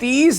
30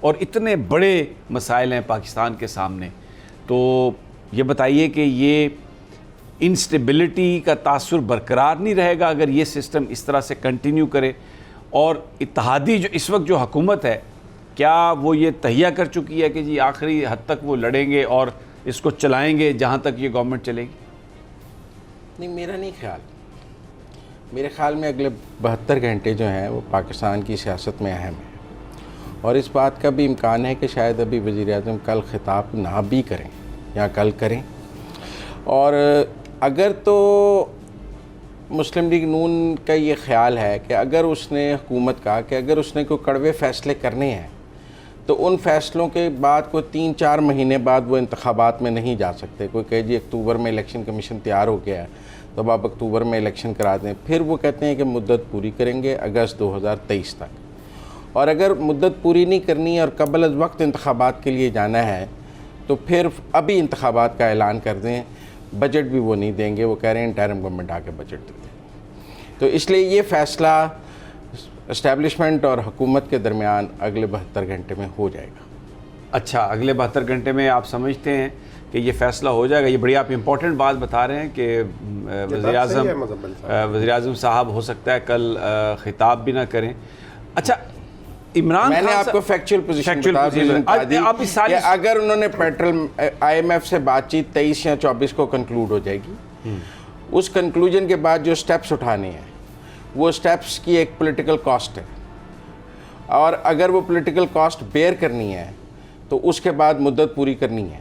اور اتنے بڑے مسائل ہیں پاکستان کے سامنے، تو یہ بتائیے کہ یہ انسٹیبلٹی کا تاثر برقرار نہیں رہے گا اگر یہ سسٹم اس طرح سے کنٹینیو کرے؟ اور اتحادی جو اس وقت جو حکومت ہے، کیا وہ یہ تہیہ کر چکی ہے کہ جی آخری حد تک وہ لڑیں گے اور اس کو چلائیں گے جہاں تک یہ گورنمنٹ چلے گی؟ نہیں، میرا نہیں خیال. میرے خیال میں اگلے 72 گھنٹے جو ہیں وہ پاکستان کی سیاست میں اہم ہیں، اور اس بات کا بھی امکان ہے کہ شاید ابھی وزیر اعظم کل خطاب نہ بھی کریں یا کل کریں. اور اگر تو مسلم لیگ نون کا یہ خیال ہے کہ اگر اس نے حکومت کا کہ اگر اس نے کوئی کڑوے فیصلے کرنے ہیں تو ان فیصلوں کے بعد کوئی 3-4 مہینے بعد وہ انتخابات میں نہیں جا سکتے. کوئی کہے جی اکتوبر میں الیکشن کمیشن تیار ہو گیا ہے تو اب آپ اکتوبر میں الیکشن کرا دیں، پھر وہ کہتے ہیں کہ مدت پوری کریں گے اگست 2023 تک. اور اگر مدت پوری نہیں کرنی ہے اور قبل از وقت انتخابات کے لیے جانا ہے تو پھر ابھی انتخابات کا اعلان کر دیں. بجٹ بھی وہ نہیں دیں گے، وہ کہہ رہے ہیں انٹرم گورنمنٹ آ کے بجٹ دے دیں. تو اس لیے یہ فیصلہ اسٹیبلشمنٹ اور حکومت کے درمیان اگلے 72 گھنٹے میں ہو جائے گا. اچھا، اگلے 72 گھنٹے میں آپ سمجھتے ہیں کہ یہ فیصلہ ہو جائے گا؟ یہ بڑی آپ امپورٹنٹ بات بتا رہے ہیں کہ وزیر اعظم صاحب ہو سکتا ہے کل خطاب بھی نہ کریں. اچھا، عمران میں نے آپ کو فیکچول پوزیشن بتا دی کہ اگر انہوں نے پیٹرول آئی ایم ایف سے بات چیت 23 یا 24 کو کنکلوڈ ہو جائے گی، اس کنکلوژن کے بعد جو سٹیپس اٹھانے ہیں وہ سٹیپس کی ایک پولیٹیکل کاسٹ ہے، اور اگر وہ پولیٹیکل کاسٹ بیئر کرنی ہے تو اس کے بعد مدت پوری کرنی ہے.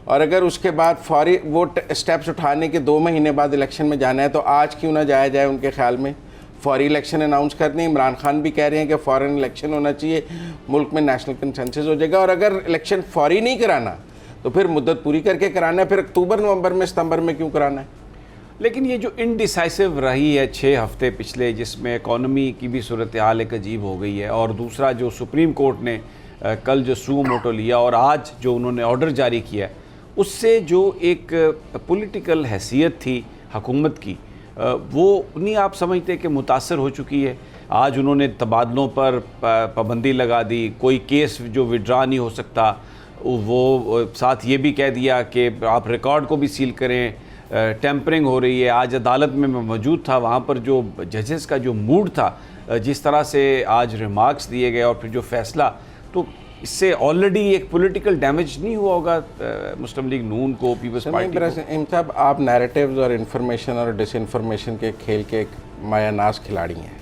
اور اگر اس کے بعد فوری وہ سٹیپس اٹھانے کے 2 مہینے بعد الیکشن میں جانا ہے تو آج کیوں نہ جایا جائے؟ ان کے خیال میں فوری الیکشن اناؤنس کر دیں. عمران خان بھی کہہ رہے ہیں کہ فوراً الیکشن ہونا چاہیے، ملک میں نیشنل کنسنسس ہو جائے گا. اور اگر الیکشن فوری نہیں کرانا تو پھر مدت پوری کر کے کرانا ہے. پھر اکتوبر، نومبر میں، ستمبر میں کیوں کرانا ہے؟ لیکن یہ جو انڈیسائسو رہی ہے 6 ہفتے پچھلے، جس میں اکانومی کی بھی صورتحال ایک عجیب ہو گئی ہے، اور دوسرا جو سپریم کورٹ نے کل جو سو موٹو لیا اور آج جو انہوں نے آرڈر جاری کیا، اس سے جو ایک پولیٹیکل حیثیت تھی حکومت کی، وہ نہیں آپ سمجھتے کہ متاثر ہو چکی ہے؟ آج انہوں نے تبادلوں پر پابندی لگا دی، کوئی کیس جو وڈرا نہیں ہو سکتا، وہ ساتھ یہ بھی کہہ دیا کہ آپ ریکارڈ کو بھی سیل کریں. ٹیمپرنگ ہو رہی ہے. آج عدالت میں موجود تھا، وہاں پر جو ججز کا جو موڈ تھا، جس طرح سے آج ریمارکس دیے گئے اور پھر جو فیصلہ، تو اس سے آلریڈی ایک پولیٹیکل ڈیمیج نہیں ہوا ہوگا مسلم لیگ نون کو، پیپلز پارٹی کو؟ صاحب، آپ نیریٹیوز اور انفارمیشن اور ڈس انفارمیشن کے کھیل کے ایک مایہ ناز کھلاڑی ہیں.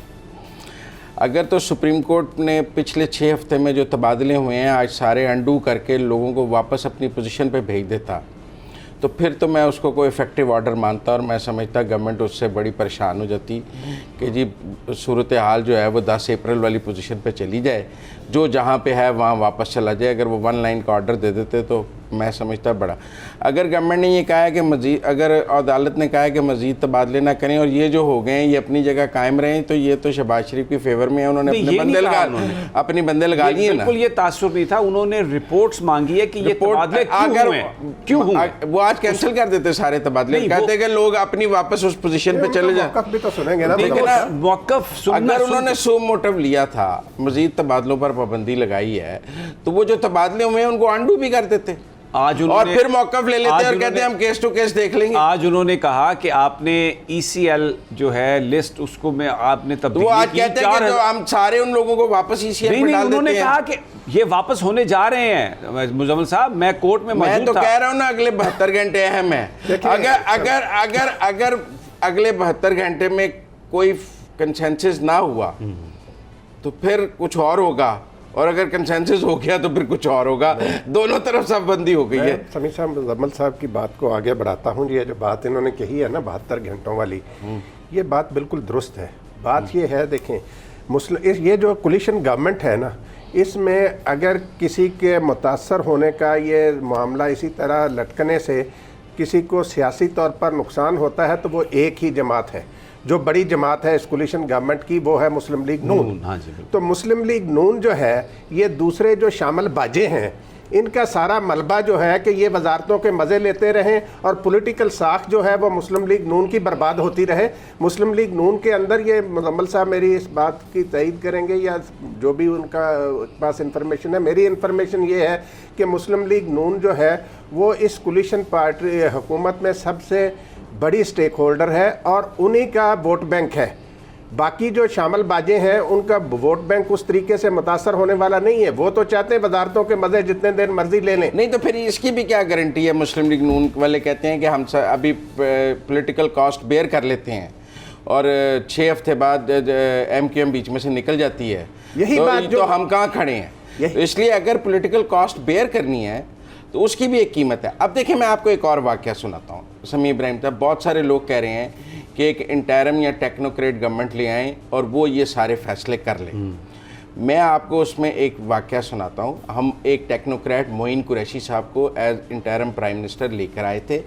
اگر تو سپریم کورٹ نے پچھلے 6 ہفتے میں جو تبادلے ہوئے ہیں آج سارے انڈو کر کے لوگوں کو واپس اپنی پوزیشن پہ بھیج دیتا تو پھر تو میں اس کو کوئی ایفیکٹو آرڈر مانتا، اور میں سمجھتا گورنمنٹ اس سے بڑی پریشان ہو جاتی کہ جی صورتحال جو ہے وہ 10 اپریل والی پوزیشن پہ چلی جائے، جو جہاں پہ ہے وہاں واپس چلا جائے. اگر وہ 1 لائن کا آرڈر دے دیتے تو میں سمجھتا بڑا. اگر گورنمنٹ نے یہ کہا ہے کہ مزید، اگر عدالت نے کہا ہے کہ مزید تبادلے نہ کریں اور یہ جو ہو گئے ہیں یہ اپنی جگہ قائم رہیں، تو یہ تو شہباز شریف کی فیور میں ہے. انہوں نے اپنے بندے لگا لیے نا. بالکل یہ تاثر نہیں تھا. انہوں نے رپورٹس مانگی ہے کہ یہ تبادلے کیوں ہوئے. وہ آج کینسل کر دیتے سارے تبادلے، کہتے کہ لوگ اپنی واپس اس پوزیشن پہ چلے جائیں. موقف بھی تو سنیں گے نا. اگر انہوں نے سو موٹو لیا تھا، مزید تبادلوں پر پابندی لگائی ہے، تو وہ جو تبادلے ہوئے ہیں ان کو انڈو بھی کر دیتے اور پھر موقف لے لیتے اور کہتے ہیں ہم کیس ٹو کیس دیکھ لیں گے. آج انہوں نے کہا کہ آپ نے ای سی ایل جو ہے لسٹ، اس کو میں آپ نے تبدیل کی. وہ آج کہتے ہیں کہ ہم سارے ان لوگوں کو واپس ای سی ایل میں ڈال دیتے ہیں. انہوں نے کہا کہ یہ واپس ہونے جا رہے ہیں. مزمل صاحب، میں کورٹ میں موجود تھا. میں تو کہہ رہا ہوں نا اگلے 72 گھنٹے اہم ہیں. اگر اگلے 72 گھنٹے میں کوئی کنسنسس نہ ہوا تو پھر کچھ اور ہوگا، اور اگر کنسنسس ہو گیا تو پھر کچھ اور ہوگا. دونوں طرف صف بندی ہو گئی ہے. سمیع صاحب، مزمل صاحب کی بات کو آگے بڑھاتا ہوں. یہ جو بات انہوں نے کہی ہے نا 72 گھنٹوں والی، یہ بات بالکل درست ہے. بات یہ ہے، دیکھیں یہ جو کولیشن گورنمنٹ ہے نا، اس میں اگر کسی کے متاثر ہونے کا یہ معاملہ اسی طرح لٹکنے سے کسی کو سیاسی طور پر نقصان ہوتا ہے تو وہ ایک ہی جماعت ہے. جو بڑی جماعت ہے اس کولیشن گورنمنٹ کی، وہ ہے مسلم لیگ نون. تو مسلم لیگ نون جو ہے، یہ دوسرے جو شامل باجے ہیں ان کا سارا ملبہ جو ہے کہ یہ وزارتوں کے مزے لیتے رہیں اور پولیٹیکل ساکھ جو ہے وہ مسلم لیگ نون کی برباد ہوتی رہے. مسلم لیگ نون کے اندر یہ مزمل صاحب میری اس بات کی تائید کریں گے یا جو بھی ان کا پاس انفارمیشن ہے, میری انفارمیشن یہ ہے کہ مسلم لیگ نون جو ہے وہ اس کولیشن پارٹی حکومت میں سب سے بڑی سٹیک ہولڈر ہے اور انہی کا ووٹ بینک ہے. باقی جو شامل باجے ہیں ان کا ووٹ بینک اس طریقے سے متاثر ہونے والا نہیں ہے. وہ تو چاہتے ہیں وزارتوں کے مزے جتنے دیر مرضی لے لیں. نہیں تو پھر اس کی بھی کیا گارنٹی ہے؟ مسلم لیگ نون والے کہتے ہیں کہ ہم ابھی پولیٹیکل کاسٹ بیئر کر لیتے ہیں اور 6 ہفتے بعد ایم کیو ایم بیچ میں سے نکل جاتی ہے. یہی بات جو تو ہم کہاں کھڑے ہیں؟ اس لیے اگر پولیٹیکل کاسٹ بیئر کرنی ہے تو اس کی بھی ایک قیمت ہے. اب دیکھیں میں آپ کو ایک اور واقعہ سناتا ہوں سمیع ابراہیم صاحب. بہت سارے لوگ کہہ رہے ہیں کہ ایک انٹرم یا ٹیکنوکریٹ گورنمنٹ لے آئیں اور وہ یہ سارے فیصلے کر لیں. میں آپ کو اس میں ایک واقعہ سناتا ہوں. ہم ایک ٹیکنوکریٹ معین قریشی صاحب کو ایز انٹرم پرائم منسٹر لے کر آئے تھے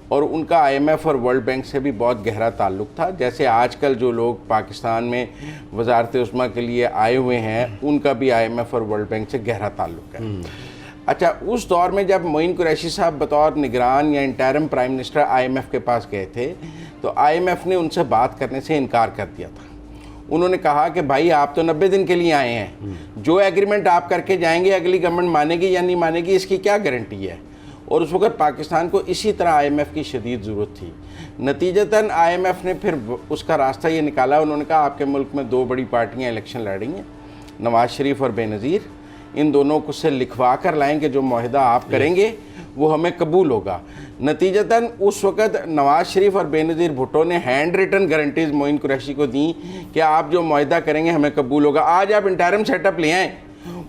اور ان کا آئی ایم ایف اور ورلڈ بینک سے بھی بہت گہرا تعلق تھا. جیسے آج کل جو لوگ پاکستان میں وزارت عظمیٰ کے لیے آئے ہوئے ہیں ان کا بھی آئی ایم ایف اور ورلڈ بینک سے گہرا تعلق ہے. اچھا, اس دور میں جب معین قریشی صاحب بطور نگران یا interim prime minister I M F کے پاس گئے تھے تو آئی ایم ایف نے ان سے بات کرنے سے انکار کر دیا تھا. انہوں نے کہا کہ بھائی آپ تو 90 دن کے لیے آئے ہیں, جو ایگریمنٹ آپ کر کے جائیں گے اگلی گورنمنٹ مانے گی یا نہیں مانے گی اس کی کیا گارنٹی ہے. اور اس وقت پاکستان کو اسی طرح آئی ایم ایف کی شدید ضرورت تھی. نتیجتاً آئی ایم ایف نے پھر اس کا راستہ یہ نکالا. انہوں نے کہا آپ کے ملک میں 2 بڑی پارٹیاں الیکشن لڑ رہی ہیں, نواز شریف اور بے نظیر. ان دونوں کو سے لکھوا کر لائیں کہ جو معاہدہ آپ کریں گے وہ ہمیں قبول ہوگا. نتیجتاً اس وقت نواز شریف اور بے نظیر بھٹو نے ہینڈ ریٹن گارنٹیز معین قریشی کو دیں کہ آپ جو معاہدہ کریں گے ہمیں قبول ہوگا. آج آپ انٹرم سیٹ اپ لے آئیں,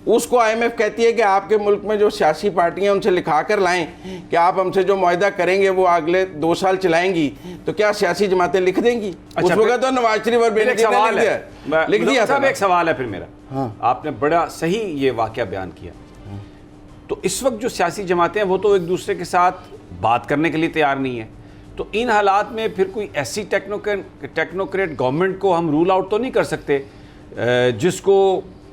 اس کو آئی ایم ایف کہتی ہے کہ آپ کے ملک میں جو سیاسی پارٹیاں ان سے لکھا کر لائیں کہ آپ ہم سے جو معاہدہ کریں گے وہ اگلے 2 سال چلائیں گی. تو کیا سیاسی جماعتیں لکھ دیں گی؟ اس وقت تو نواز شریف اور بے نظیر نے لکھ دیا تھا. ایک سوال ہے پھر میرا, آپ نے بڑا صحیح یہ واقعہ بیان کیا. تو اس وقت جو سیاسی جماعتیں ہیں وہ تو ایک دوسرے کے ساتھ بات کرنے کے لیے تیار نہیں ہیں. تو ان حالات میں پھر کوئی ایسی ٹیکنوکریٹ گورنمنٹ کو ہم رول آؤٹ تو نہیں کر سکتے جس کو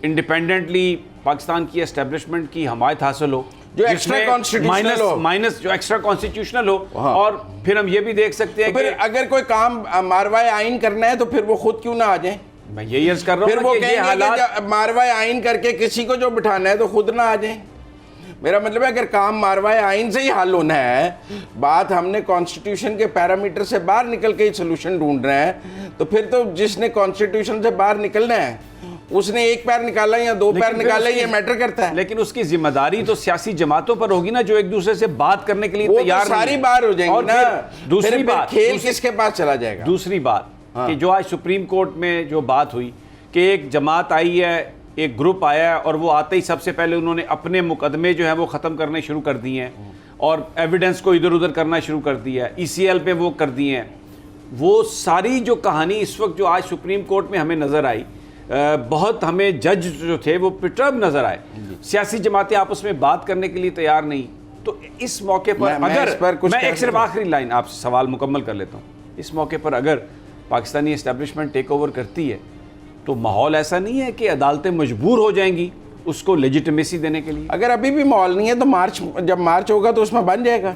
انڈیپینڈنٹلی پاکستان کی اسٹیبلشمنٹ کی حمایت حاصل ہو, جو ایکسٹرا کانسٹیٹیوشنل ہو, مائنس جو ایکسٹرا کانسٹیٹیوشنل ہو. اور پھر ہم یہ بھی دیکھ سکتے ہیں کہ اگر کوئی کام ماروائے آئین کرنا ہے تو پھر وہ خود کیوں نہ آ جائیں. میں یہی عرض کر رہا ہوں پھر وہ کہیں گے کہ ماروائے آئین کر کے کسی کو جو بٹھانا ہے تو خود نہ آ جائیں. میرا مطلب ہے اگر کام ماروائے آئین سے ہی حل ہونا ہے, بات ہم نے کانسٹیٹیوشن کے پیرامیٹر سے باہر نکل کے ہی سلوشن ڈھونڈ رہے ہیں, تو پھر تو جس نے کانسٹیٹیوشن سے باہر نکلنا ہے اس نے 1 پیر نکالا یا 2 پیر نکالا, یہ میٹر کرتا ہے. لیکن اس کی ذمہ داری تو سیاسی جماعتوں پر ہوگی نا جو ایک دوسرے سے بات کرنے کے لیے تیار نہیں. ساری باہر ہو جائیں گی نا. دوسری بات, کھیل کس کے پاس چلا جائے گا. دوسری بات کہ جو آج سپریم کورٹ میں جو بات ہوئی کہ ایک جماعت آئی ہے, ایک گروپ آیا ہے اور وہ آتے ہی سب سے پہلے انہوں نے اپنے مقدمے جو ہیں وہ ختم کرنے شروع کر دیے ہیں اور ایویڈنس کو ادھر ادھر کرنا شروع کر دیا ہے, ECL پہ وہ کر دیے ہیں. وہ ساری جو کہانی اس وقت جو آج سپریم کورٹ میں ہمیں نظر آئی, بہت ہمیں جج جو تھے وہ پرٹرب نظر آئے. سیاسی جماعتیں آپس میں بات کرنے کے لیے تیار نہیں. تو اس موقع پر اگر میں ایک صرف آخری لائن آپ سے سوال مکمل کر لیتا ہوں, اس موقع پر اگر پاکستانی اسٹیبلشمنٹ ٹیک اوور کرتی ہے تو ماحول ایسا نہیں ہے کہ عدالتیں مجبور ہو جائیں گی اس کو لیجیٹمیسی دینے کے لیے؟ اگر ابھی بھی ماحول نہیں ہے تو جب مارچ ہوگا تو اس میں بن جائے گا.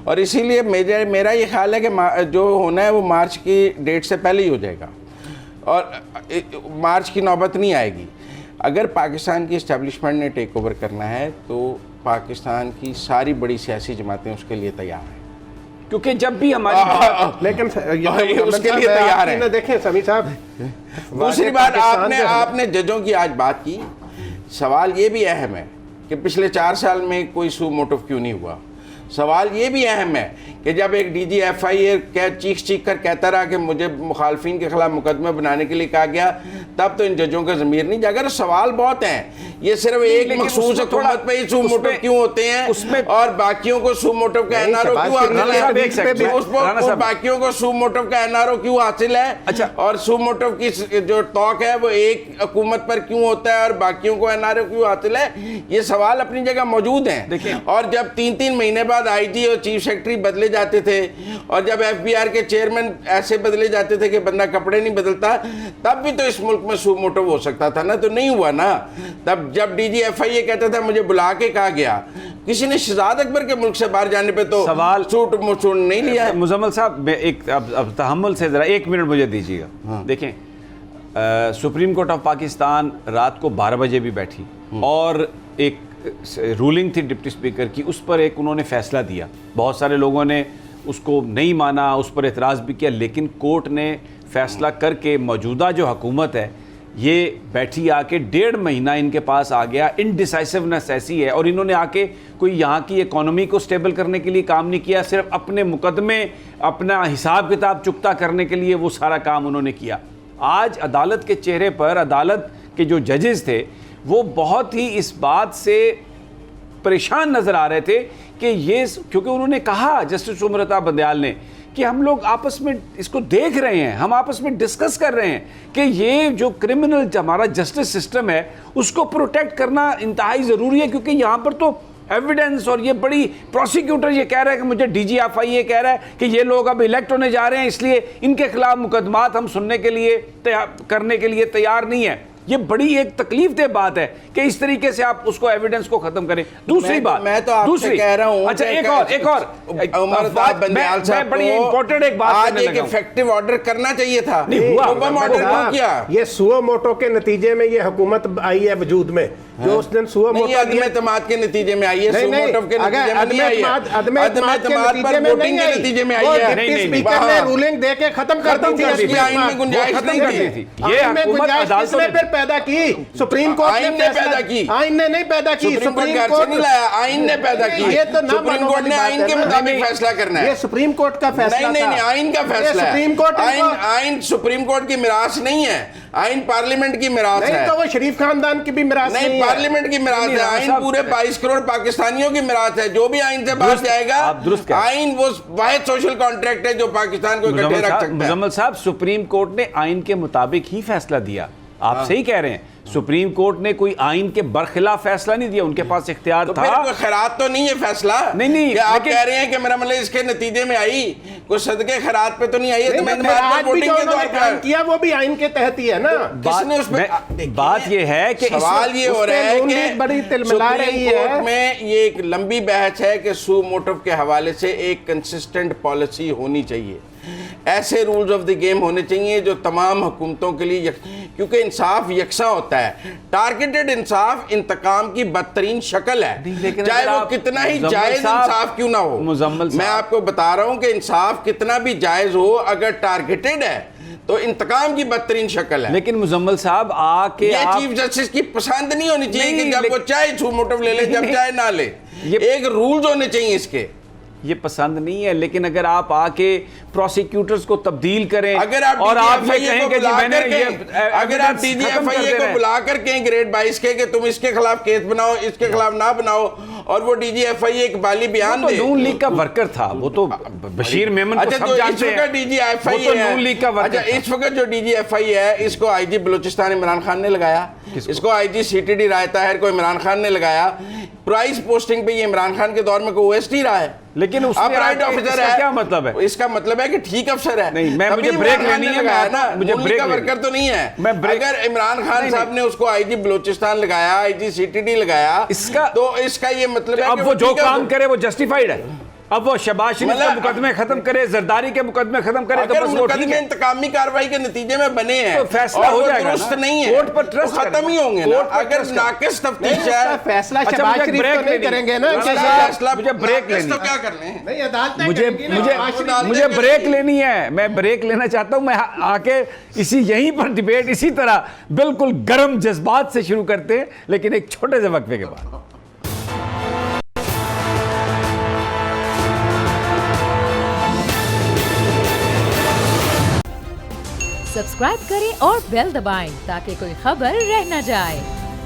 اور اسی لیے میرا یہ خیال ہے کہ جو ہونا ہے وہ مارچ کی ڈیٹ سے پہلے ہی ہو جائے گا اور مارچ کی نوبت نہیں آئے گی. اگر پاکستان کی اسٹیبلشمنٹ نے ٹیک اوور کرنا ہے تو پاکستان کی ساری بڑی سیاسی جماعتیں اس کے لیے تیار ہیں, کیونکہ جب بھی ہماری لیکن اس کے لیے تیار ہیں. دیکھیں سمیع صاحب, دوسری بات آپ نے ججوں کی آج بات کی, سوال یہ بھی اہم ہے کہ پچھلے 4 سال میں کوئی سو موٹو کیوں نہیں ہوا. سوال یہ بھی اہم ہے کہ جب ایک ڈی جی ایف آئی اے چیخ کر کہتا رہا کہ مجھے مخالفین کے خلاف مقدمہ بنانے کے لیے کہا گیا, تب تو ان ججوں کا ضمیر نہیں جاگا. سوال بہت ہیں, یہ صرف ایک مخصوص حکومت پہ ہی سو موٹو کیوں ہوتے ہیں اور باقیوں کو سو موٹو کا این آر او کیوں حاصل ہے, باقیوں کو سو موٹو کا این آر او کیوں حاصل ہے, اور سو موٹو کی جو ٹاک ہے وہ ایک حکومت پر کیوں ہوتا ہے اور باقیوں کو این آر او کیوں حاصل ہے. یہ سوال اپنی جگہ موجود ہیں. اور جب 3 مہینے بعد آئی جی اور چیف سیکرٹری بدلے جاتے تھے اور جب ایف بی آر کے چیئرمین ایسے بدلے جاتے تھے کہ بندہ کپڑے نہیں بدلتا, تب بھی تو اس ملک میں سو موٹو ہو سکتا تھا نا, تو نہیں ہوا نا. تب جب ڈی جی ایف آئی اے کہتا تھا مجھے بلا کے کہا گیا, کسی نے شہزاد اکبر کے ملک سے باہر جانے پہ تو سوال سوٹ نہیں لیا ہے. مزمل صاحب ایک اب تحمل سے ذرا 1 منٹ مجھے دیجیے گا. دیکھیں سپریم کورٹ آف پاکستان رات کو 12 بجے بھی بیٹھی اور ایک رولنگ تھی ڈپٹی اسپیکر کی, اس پر ایک انہوں نے فیصلہ دیا. بہت سارے لوگوں نے اس کو نہیں مانا, اس پر اعتراض بھی کیا, لیکن کورٹ نے فیصلہ کر کے موجودہ جو حکومت ہے یہ بیٹھی آ کے 1.5 مہینہ ان کے پاس آ گیا. انڈیسائسونیس ایسی ہے, اور انہوں نے آ کے کوئی یہاں کی اکانومی کو سٹیبل کرنے کے لیے کام نہیں کیا, صرف اپنے مقدمے اپنا حساب کتاب چکتا کرنے کے لیے وہ سارا کام انہوں نے کیا. آج عدالت کے چہرے پر عدالت کے جو ججز تھے وہ بہت ہی اس بات سے پریشان نظر آ رہے تھے کہ یہ, کیونکہ انہوں نے کہا جسٹس عمر عطا بندیال نے کہ ہم لوگ آپس میں اس کو دیکھ رہے ہیں, ہم آپس میں ڈسکس کر رہے ہیں کہ یہ جو کرمنل ہمارا جسٹس سسٹم ہے اس کو پروٹیکٹ کرنا انتہائی ضروری ہے, کیونکہ یہاں پر تو ایویڈنس, اور یہ بڑی پروسیکیوٹر یہ کہہ رہا ہے کہ مجھے ڈی جی ایف آئی یہ کہہ رہا ہے کہ یہ لوگ اب الیکٹ ہونے جا رہے ہیں اس لیے ان کے خلاف مقدمات ہم سننے کے لیے کرنے کے لیے تیار نہیں ہے. یہ بڑی ایک تکلیف دہ بات ہے کہ اس طریقے سے آپ اس کو ایویڈنس کو ختم کریں. دوسری بات, میں تو آپ سے کہہ رہا ہوں, اچھا ایک اور عمر عطا بندیال صاحب بڑی امپورٹنٹ ایک بات آج ایک ایفیکٹو آرڈر کرنا چاہیے تھا, نہیں ہوا. یہ سو موٹو کے نتیجے میں یہ حکومت آئی ہے وجود میں, جو اس دن سو موٹو عدم اعتماد کے نتیجے میں آئی ہے, سو موٹو کے نتیجے میں نہیں آئی ہے, عدم اعتماد پر ووٹنگ کے نتیجے میں آئی ہے. ڈپٹی اسپیکر نے رولنگ دے کے ختم کر دی تھی, آئین میں گنجائش نہیں تھی. یہ حکومت عدالت نے پھر پیدا کی, سپریم کورٹ آئین نے پیدا کی, آئین نے نہیں پیدا کی, سپریم کورٹ نہیں لایا, آئین نے پیدا کی. سپریم کورٹ نے آئین کے مطابق فیصلہ کرنا ہے. یہ سپریم کورٹ کا فیصلہ تھا. نہیں, آئین کا فیصلہ ہے. آئین سپریم کورٹ کی میراث نہیں ہے, آئین پارلیمنٹ کی میراث ہے. نہیں تو وہ شریف خاندان کی بھی میراث نہیں ہے, پارلیمنٹ کی میراث ہے. آئین پورے 22 کروڑ پاکستانیوں کی میراث ہے. جو بھی آئین سے باہر جائے گا, آئین وہ واحد سوشل کانٹریکٹ ہے جو پاکستان کو اکٹھے رکھ سکتا ہے. مزمل صاحب, سپریم کورٹ نے آئین کے مطابق ہی فیصلہ دیا. آپ صحیح کہہ رہے ہیں, سپریم کورٹ نے کوئی آئین کے برخلاف فیصلہ نہیں دیا, ان کے پاس اختیار تھا. پھر کوئی خیرات تو نہیں ہے فیصلہ, نہیں, کہ آپ کہہ رہے ہیں کہ میرا مطلب اس کے نتیجے میں آئی, کوئی صدقے خیرات پہ تو نہیں آئی ہے. تو میں نے ووٹنگ کے طور پر کیا, وہ بھی آئین کے تحت ہی ہے نا. کس نے اس پہ, بات یہ ہے کہ سوال یہ ہو رہا ہے کہ بڑی تلملا رہی ہے. سپریم کورٹ میں یہ ایک لمبی بحث ہے کہ سو موٹو کے حوالے سے ایک کنسسٹنٹ پالیسی ہونی چاہیے, ایسے رولز آف دی گیم ہونے چاہیے جو تمام حکومتوں کے لیے, کیونکہ انصاف یکساں ہوتا ہے. ٹارگیٹڈ انصاف انتقام کی بدترین شکل ہے, چاہے وہ کتنا ہی جائز انصاف کیوں نہ ہو. میں آپ کو بتا رہا ہوں کہ انصاف کتنا بھی جائز ہو, اگر ٹارگیٹڈ ہے تو انتقام کی بدترین شکل ہے. لیکن مزمل صاحب آ کے یہ چیف جسٹس کی پسند نہیں ہونی چاہیے کہ جب وہ چاہے سو موٹو لے لے, جب چاہے نہ لے. ایک رولز ہونے چاہیے اس کے. یہ پسند نہیں ہے, لیکن اگر آپ آ کے پروسیکیوٹرز کو تبدیل کریں, اگر آپ اور آپ یہ کہیں کہ جی میں نے اگر آپ ڈی جی ایف آئی اے کو بلا کر کہیں گریڈ 22 کے کہ تم اس کے خلاف کیس بناؤ, اس کے خلاف نہ بناؤ, اور وہ ڈی جی ایف آئی اے اقبالی بیان دے. نون لیگ کا ورکر تھا وہ, تو بشیر میمن کو سب جانتے ہیں. ڈی جی ایف آئی اے نون لیگ کا ورکر. اچھا, اس وقت جو ڈی جی ایف آئی ہے اس کو آئی جی بلوچستان عمران خان نے لگایا, اس کو آئی جی سی ٹی ڈی رائے طاہر کو عمران خان نے لگایا. پرائز پوسٹنگ پہ یہ عمران خان کے دور میں کوئی او ایس ٹی رہا ہے, لیکن اس کا کیا مطلب ہے؟ اس کا مطلب ہے کہ ٹھیک افسر ہے. نہیں, مجھے بریک لینی ہے نا, مجھے بریک کا ورکر تو نہیں ہے. اگر عمران خان صاحب نے اس کو آئی جی بلوچستان لگایا, آئی جی سی ٹی ڈی لگایا, تو اس کا یہ مطلب ہے اب وہ جو کام کرے وہ جسٹیفائیڈ ہے. اب وہ شہباز شریف کے مقدمے ختم کرے, زرداری کے مقدمے ختم کرے, تو بس وہ مقدمے انتقامی کارروائی کے نتیجے میں بنے ہیں, فیصلہ ہو جائے گا, درست نہیں ہے, کورٹ پر ٹرسٹ ختم ہی ہوں گے نا. اگر ناقص تفتیش ہے, فیصلہ شہباز شریف تو نہیں کریں گے نا. مجھے بریک لینی تو کیا کر لیں, مجھے بریک لینی ہے, میں بریک لینا چاہتا ہوں. میں آ کے یہیں پر ڈیبیٹ اسی طرح بالکل گرم جذبات سے شروع کرتے ہیں, لیکن ایک چھوٹے سے وقفے کے بعد. سبسکرائب کریں اور بیل دبائیں تاکہ کوئی خبر رہ نہ جائے.